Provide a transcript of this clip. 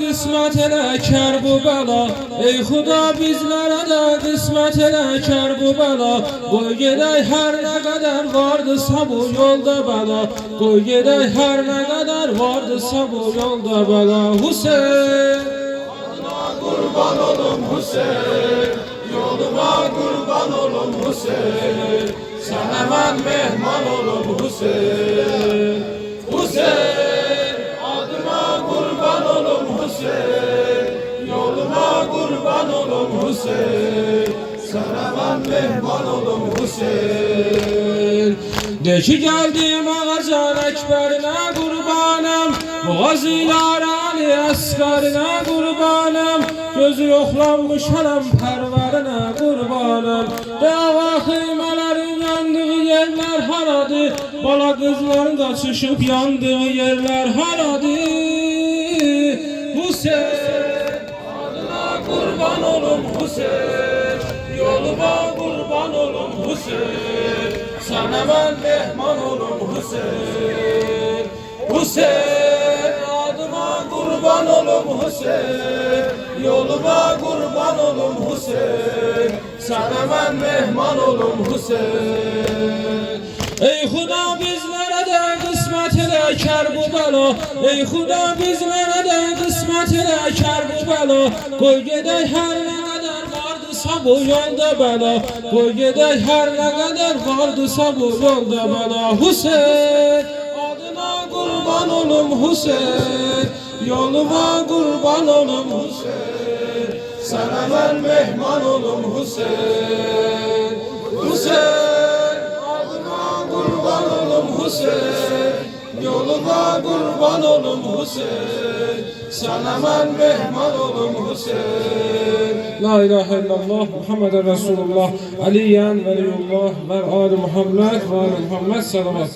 qismət elə kər bu bəla. Ey Xuda bizlərə də qismət elə kər bu bəla. Qoy gedək hər nə qədər vardısa bu yolda bəla. Qoy gedək hər nə qədər vardısa bu yolda bəla. Hüseyn adına qurban olum Hüseyn, yoluma qurban olum Hüseyn, sənə mən mehman olum Hüseyn. Hüseyn adıma qurban olum Hüseyn, yoluma qurban olum Hüseyn, sənə mən mehman olum Hüseyn. De ki geldim ağacan ekberine kurbanım, Boğaziler Ali Əsqərinə kurbanım, gözü yoxlanmış hələm pərvərinə kurbanım. Dava xeymələrin yandığı yerler haradır, bala qızların qaçışıb yandığı yerler haradır. Hüseyin adına qurban olum Hüseyin, yoluma qurban olum Hüseyin, sənə mən mehman olum Hüseyin. Hüseyin adıma qurban olum Hüseyin, yoluma qurban olum Hüseyin, sənə mən mehman olum Hüseyin. Ey Xuda bizlərə də qismət elə kər bu bəla. Ey Xuda bizlərə də qismət elə kər bu bəla. Qoy gedək hər nə qədər vardısa bu yolda bəla. Qoy gedək hər nə qədər vardısa bu yolda bəla. Hüseyn adına qurban olum Hüseyn, yoluma qurban olum Hüseyin, sənə mən mehman olum Hüseyin. Hüseyin adıma qurban olum Hüseyin, yoluma qurban olum Hüseyin, sənə mən mehman olum Hüseyin. La ilahe illallah Muhammeden Resulullah Aliyen veliyullah ve Ali Muhammed ve Ali Muhammed salavat.